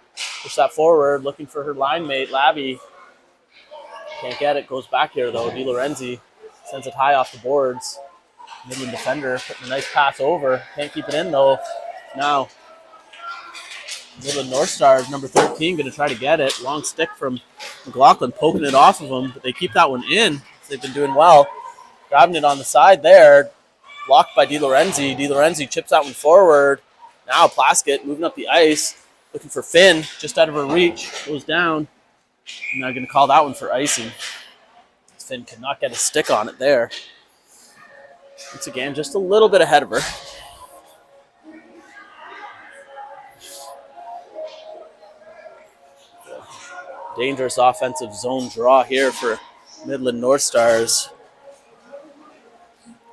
pushes that forward, looking for her line mate, Labby. Can't get it, goes back here though. Di Lorenzi sends it high off the boards. Midland defender putting a nice pass over. Can't keep it in though. Now, Midland North Stars, number 13, going to try to get it. Long stick from McLaughlin, poking it off of them, but they keep that one in. They've been doing well. Grabbing it on the side there. Blocked by Di Lorenzi. Di Lorenzi chips that one forward. Now Plaskett moving up the ice. Looking for Finn, just out of her reach. Goes down. And they're going to call that one for icing. Finn could not get a stick on it there. Once again, just a little bit ahead of her. Dangerous offensive zone draw here for Midland North Stars.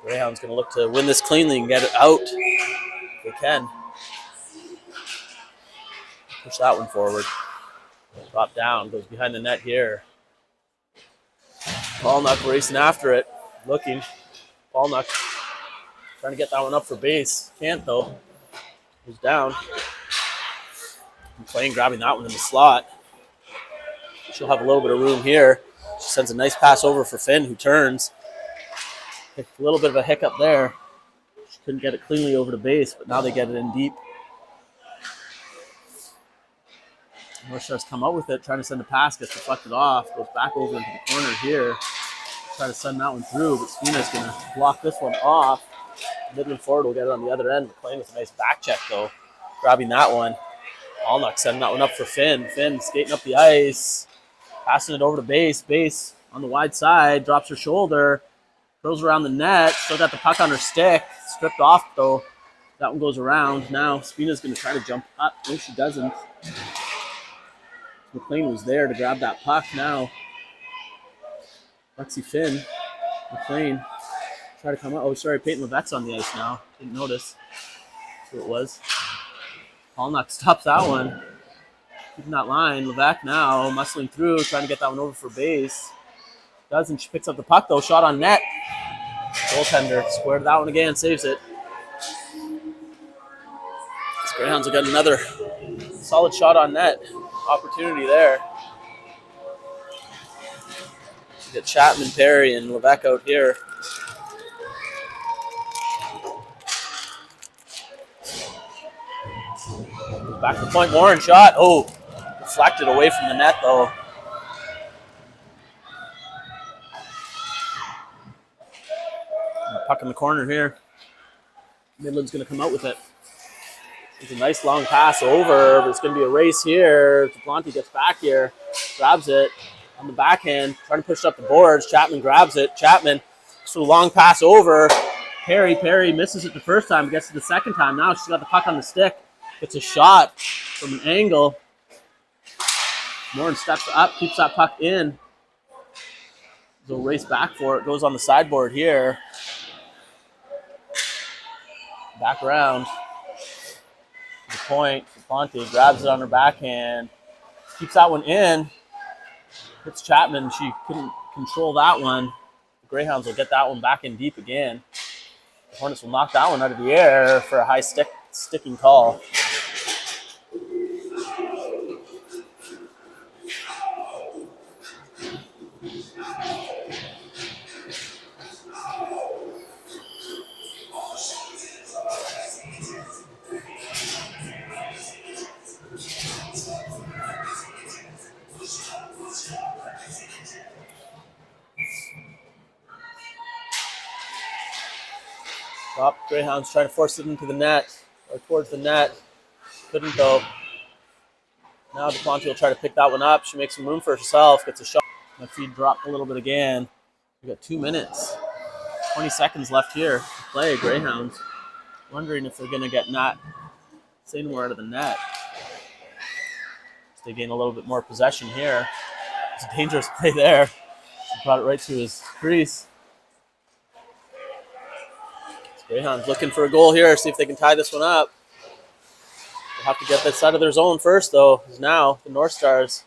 Greyhounds going to look to win this cleanly and get it out. If they can. Push that one forward. Drop down, goes behind the net here. Paulnuck racing after it. Looking. Paulnuck trying to get that one up for base. Can't though. Goes down. McLean grabbing that one in the slot. She'll have a little bit of room here. She sends a nice pass over for Finn, who turns. A little bit of a hiccup there. She couldn't get it cleanly over to base, but now they get it in deep. North Stars come up with it, trying to send a pass, gets deflected off, goes back over into the corner here. Try to send that one through, but Spina's going to block this one off. Midland forward will get it on the other end. McLean with a nice back check, though, grabbing that one. Allnuck sending that one up for Finn. Finn skating up the ice, passing it over to base. Base on the wide side, drops her shoulder, throws around the net. Still got the puck on her stick. Stripped off, though. That one goes around. Now Spina's going to try to jump up. No, she doesn't. McLean was there to grab that puck now. Lexi Finn. McLean try to come up. Oh, sorry, Peyton Levesque's on the ice now. Didn't notice who it was. Paulnuck stops that one. Keeping that line. Levesque now muscling through, trying to get that one over for base. Doesn't. She picks up the puck, though. Shot on net. Goaltender squared that one again. Saves it. These Greyhounds will get another solid shot on net. Opportunity there. You get Chapman, Perry, and Levesque out here. Back to the point, Warren shot. Oh, deflected away from the net, though. Puck in the corner here. Midland's going to come out with it. It's a nice long pass over, but it's going to be a race here. Duplanty gets back here, grabs it on the backhand, trying to push it up the boards. Chapman grabs it. Chapman, so long pass over. Perry misses it the first time, gets it the second time. Now she's got the puck on the stick. Gets a shot from an angle. Morin steps up, keeps that puck in. They'll race back for it. Goes on the sideboard here. Back around. The point, Duplanty grabs it on her backhand, keeps that one in, hits Chapman. She couldn't control that one. The Greyhounds will get that one back in deep again. The Hornets will knock that one out of the air for a high sticking call. Greyhounds trying to force it into the net, or towards the net. Couldn't though. Now Duplanty will try to pick that one up. She makes some room for herself, gets a shot. My feed dropped a little bit again. We got 2 minutes, 20 seconds left here to play. Greyhounds wondering if they're going to get Nat St. Amour out of the net. So they gain a little bit more possession here. It's a dangerous play there. He brought it right to his crease. Greyhounds looking for a goal here, see if they can tie this one up. They'll have to get this out of their zone first, though, because now the North Stars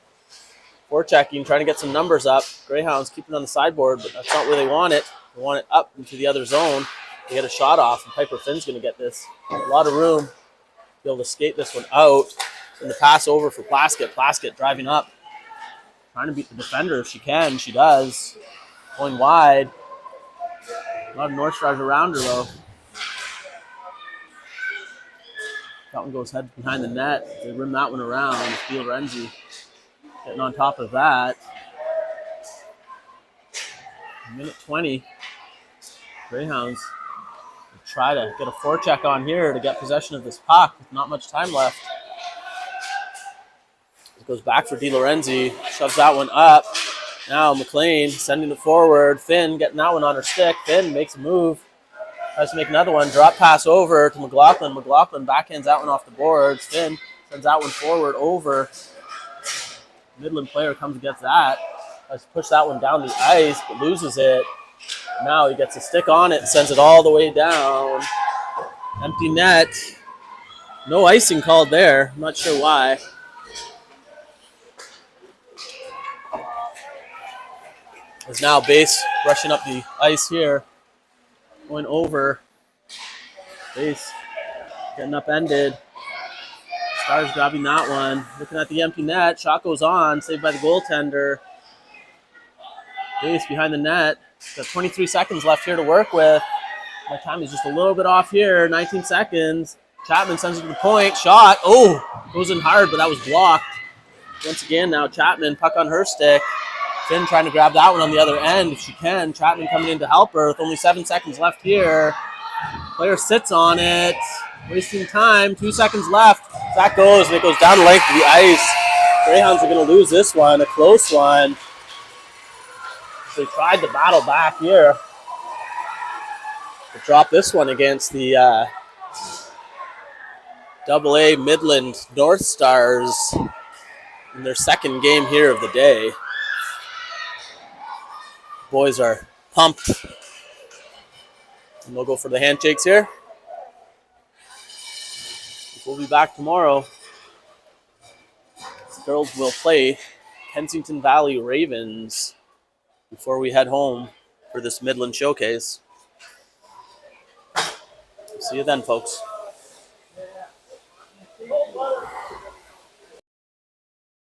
forechecking, trying to get some numbers up. Greyhounds keeping on the sideboard, but that's not where they want it. They want it up into the other zone. They get a shot off, and Piper Finn's going to get this. A lot of room to be able to skate this one out. And the pass over for Plaskett. Plaskett driving up, trying to beat the defender if she can. She does. Going wide. A lot of North Stars around her, though. That one goes head behind the net. They rim that one around. Steel Renzi getting on top of that. Minute 20. Greyhounds try to get a forecheck on here to get possession of this puck with not much time left. It goes back for DiLorenzi, shoves that one up. Now McLean sending it forward. Finn getting that one on her stick. Finn makes a move. Tries to make another one. Drop pass over to McLaughlin. McLaughlin backhands that one off the boards. Finn sends that one forward over. Midland player comes and gets that. Tries to push that one down the ice, but loses it. Now he gets a stick on it and sends it all the way down. Empty net. No icing called there. I'm not sure why. Is now Base rushing up the ice here. Going over. Base getting upended. Stars grabbing that one. Looking at the empty net. Shot goes on. Saved by the goaltender. Base behind the net. Got 23 seconds left here to work with. My time is just a little bit off here. 19 seconds. Chapman sends it to the point. Shot. Oh, goes in hard, but that was blocked. Once again now, Chapman, puck on her stick. Finn trying to grab that one on the other end if she can. Chapman coming in to help her with only 7 seconds left here. Player sits on it. Wasting time. 2 seconds left. That goes, and it goes down the length of the ice. Greyhounds are going to lose this one. A close one. They tried to battle back here. They dropped this one against the AA Midland North Stars in their second game here of the day. Boys are pumped. And they'll go for the handshakes here. We'll be back tomorrow. The girls will play Kensington Valley Ravens before we head home for this Midland showcase. See you then, folks.